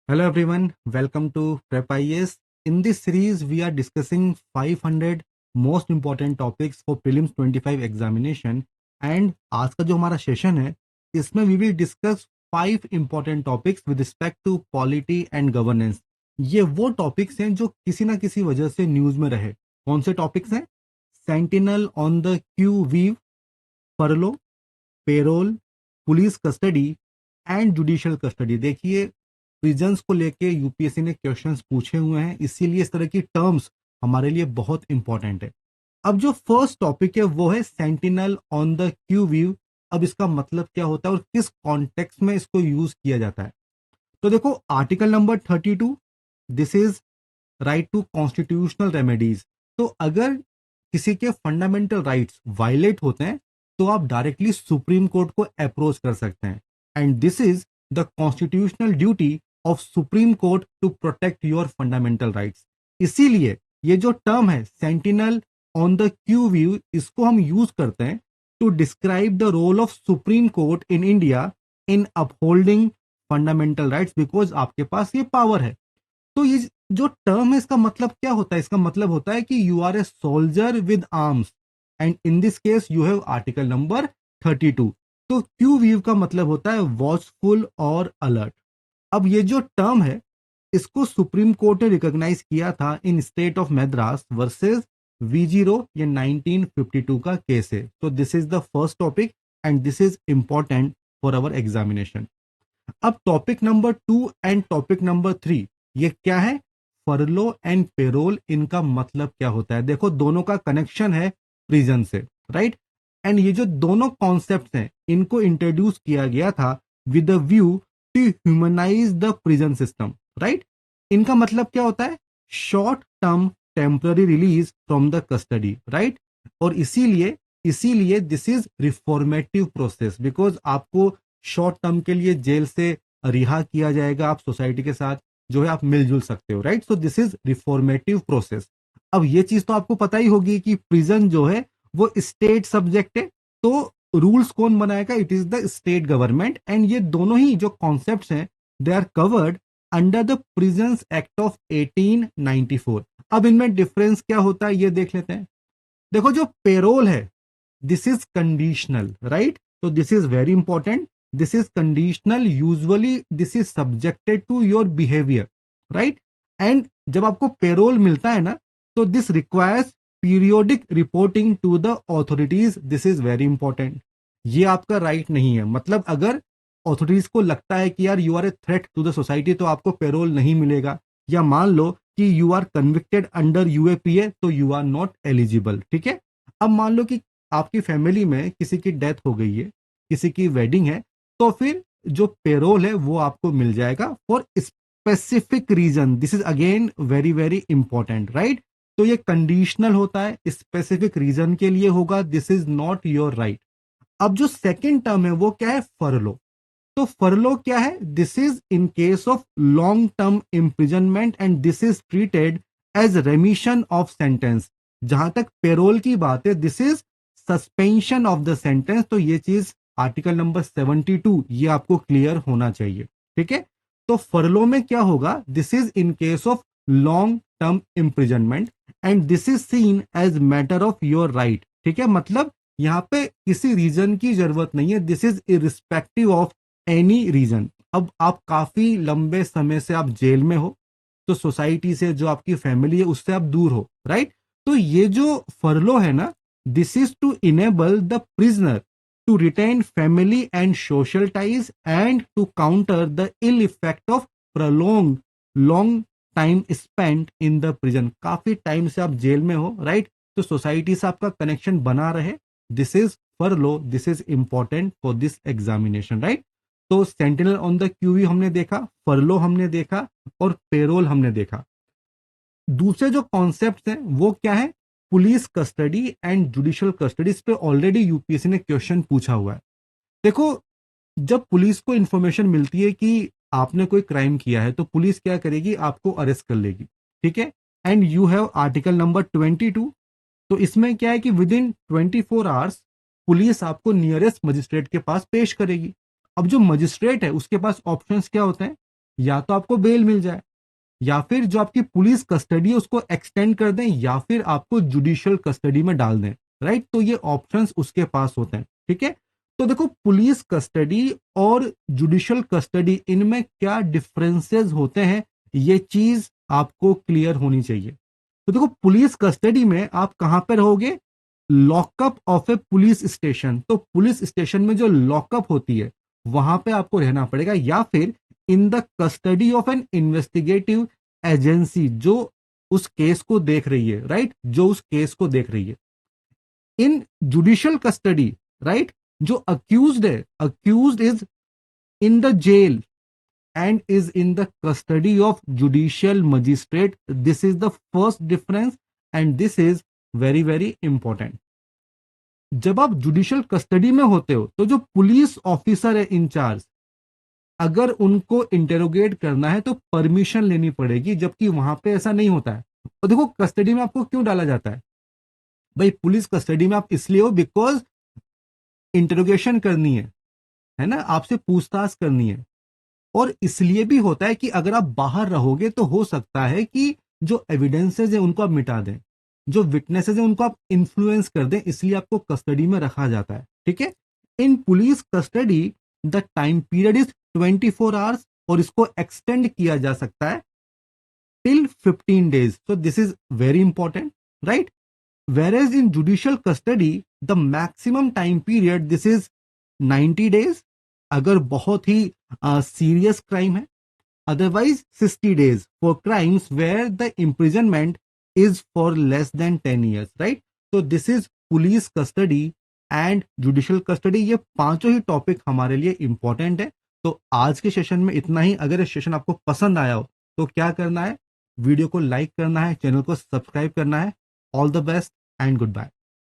Hello everyone, welcome to Prep IAS. In this series, we are discussing 500 most important topics for prelims 25 examination. And आज का जो हमारा session है, इसमें we will discuss 5 important topics with respect to polity and governance. ये वो topics हैं जो किसी ना किसी वजह से न्यूज में रहे. कौन से टॉपिक्स हैं? Sentinel on the qui vive, furlough, parole, police custody and judicial custody. देखिए, प्रिजन्स को लेके यूपीएससी ने क्वेश्चंस पूछे हुए हैं, इसीलिए इस तरह की टर्म्स हमारे लिए बहुत इंपॉर्टेंट है. अब जो फर्स्ट टॉपिक है वो है sentinel on the qui view. अब इसका मतलब क्या होता है और किस कॉन्टेक्स्ट में इसको यूज किया जाता है? तो देखो, article number 32, this is right to constitutional remedies. तो अगर किसी के फंडामेंटल राइट्स वायलेट होते हैं तो आप डायरेक्टली सुप्रीम कोर्ट को अप्रोच कर सकते हैं. And this is the constitutional duty of Supreme Court to protect your fundamental rights. इसीलिए ये जो टर्म है sentinel on the qui vive, इसको हम यूज करते हैं to describe the role of Supreme Court in India in upholding fundamental rights, because आपके पास ये पावर है. तो ये जो टर्म है इसका मतलब क्या होता है? इसका मतलब होता है कि you are a soldier with arms and in this case you have article number 32. तो क्यू वीव का मतलब होता है वॉचफुल और अलर्ट. अब ये जो टर्म है इसको सुप्रीम कोर्ट ने रिकॉग्नाइज किया था in state of Madras versus VG Row, ये 1952 का केस है. तो this is the first topic and this is important for our examination. अब topic number 2 and topic number 3, ये क्या है? Furlough and parole. इनका मतलब क्या होता है? देखो, दोनों का कनेक्शन है प्रिजन से, राइट? एंड ये जो दोनों कॉन्सेप्ट हैं इनको इंट्रोड्यूस किया गया था with the view to humanize the prison system, right? इनका मतलब क्या होता है? Short term temporary release from the custody, right? और इसीलिए इसीलिए this is reformative process, because आपको शॉर्ट टर्म के लिए जेल से रिहा किया जाएगा, आप सोसाइटी के साथ जो है आप मिलजुल सकते हो, right? So this is reformative process. अब ये चीज तो आपको पता ही होगी कि प्रिजन जो है वो स्टेट सब्जेक्ट है, तो रूल्स कौन बनाएगा? It is the state government. And ये दोनों ही जो कॉन्सेप्ट्स हैं they are covered under the Prisons Act of 1894. अब इनमें डिफरेंस क्या होता है ये देख लेते हैं. देखो, जो पेरोल है दिस इज कंडीशनल, राइट? तो this is very important. This is conditional. Usually this is subjected to your behaviour, right? And जब आपको पेरोल मिलता है ना, तो this requires periodic reporting to the authorities. This is very important. ये आपका right नहीं है. मतलब अगर ऑथोरिटीज को लगता है कि यार you are a threat to the society तो आपको पेरोल नहीं मिलेगा. या मान लो कि you are convicted under UAPA तो यू आर नॉट एलिजिबल, ठीक है? अब मान लो कि आपकी फैमिली में किसी की डेथ हो गई है, किसी की वेडिंग है, तो फिर जो पेरोल है वो आपको मिल जाएगा for specific reason. This is again very very important, right? तो ये कंडीशनल होता है, स्पेसिफिक रीजन के लिए होगा. This is not your right. अब जो सेकेंड टर्म है वो क्या है? फरलो. तो फरलो क्या है? This is in case of long term imprisonment and this is treated as remission of sentence. जहां तक पेरोल की बात है, this is suspension of the sentence. तो ये चीज आर्टिकल नंबर 72 ये आपको क्लियर होना चाहिए, ठीक है? तो फरलो में क्या होगा? This is in case of long term imprisonment and this is seen as matter of your right, ठीक है? मतलब यहां पे किसी रीजन की जरूरत नहीं है. This is irrespective of any reason. अब आप काफी लंबे समय से आप जेल में हो, तो सोसाइटी से जो आपकी फैमिली है उससे आप दूर हो, राइट? तो ये जो फरलो है ना, this is to enable the prisoner to retain family and social ties and to counter the ill effect of prolong long time spent in the prison. काफी टाइम से आप जेल में हो, राइट? तो सोसाइटी से आपका कनेक्शन बना रहे. This is फरलो. This is important for this examination, right? तो सेंटिनल ऑन द क्यूवी हमने देखा, फरलो हमने देखा और पेरोल हमने देखा. दूसरे जो कॉन्सेप्ट हैं वो क्या है? Police custody and judicial custody. इस पे ऑलरेडी यूपीएससी ने क्वेश्चन पूछा हुआ है. देखो, जब पुलिस को इंफॉर्मेशन मिलती है कि आपने कोई क्राइम किया है तो पुलिस क्या करेगी? आपको अरेस्ट कर लेगी, ठीक है? And you have article number 22. तो इसमें क्या है कि विद इन 24 आवर्स पुलिस आपको नियरेस्ट मजिस्ट्रेट के पास पेश करेगी. अब जो मजिस्ट्रेट है उसके पास ऑप्शंस क्या होते हैं? या तो आपको बेल मिल जाए, या फिर जो आपकी पुलिस कस्टडी है उसको एक्सटेंड कर दें, या फिर आपको जुडिशियल कस्टडी में डाल दें, राइट। तो ये ऑप्शंस उसके पास होते हैं, ठीक है। तो देखो पुलिस कस्टडी और जुडिशियल कस्टडी, इनमें क्या डिफरेंसेस होते हैं, ये चीज आपको क्लियर होनी चाहिए। तो देखो पुलिस कस्टडी में आप कहां पर रहोगे, lockup of A police station. तो पुलिस स्टेशन में जो लॉकअप होती है वहां पे आपको रहना पड़ेगा, या फिर in the custody of an investigative agency, जो उस केस को देख रही है, राइट, जो उस केस को देख रही है। इन जुडिशियल कस्टडी, राइट, जो अक्यूज्ड है, accused is in the jail and is in the custody of judicial magistrate. This is the first difference and this is very very important. जब आप जुडिशियल कस्टडी में होते हो तो जो police officer है इंचार्ज, अगर उनको इंटेरोगेट करना है तो परमिशन लेनी पड़ेगी, जबकि वहां पे ऐसा नहीं होता है। तो देखो कस्टडी में आपको क्यों डाला जाता है भाई, पुलिस कस्टडी में आप इसलिए हो बिकॉज इंटेरोगेशन करनी है ना, आपसे पूछताछ करनी है। और इसलिए भी होता है कि अगर आप बाहर रहोगे तो हो सकता है कि जो एविडेंसेस है उनको आप मिटा दें, जो विटनेसेस है उनको आप इन्फ्लुएंस कर दें, इसलिए आपको कस्टडी में रखा जाता है, ठीक है। In police custody the time period is 24 hours, और इसको एक्सटेंड किया जा सकता है till 15 days. So this is very important, right? Whereas in judicial custody, the maximum time period, this is 90 days, अगर बहुत ही सीरियस क्राइम है, otherwise 60 days for crimes where the imprisonment is for less than 10 years, right? So this is police custody and judicial custody. ये पांचों ही topic हमारे लिए important है। तो आज के सेशन में इतना ही। अगर ये सेशन आपको पसंद आया हो तो क्या करना है, वीडियो को लाइक करना है, चैनल को सब्सक्राइब करना है। All the best and good bye.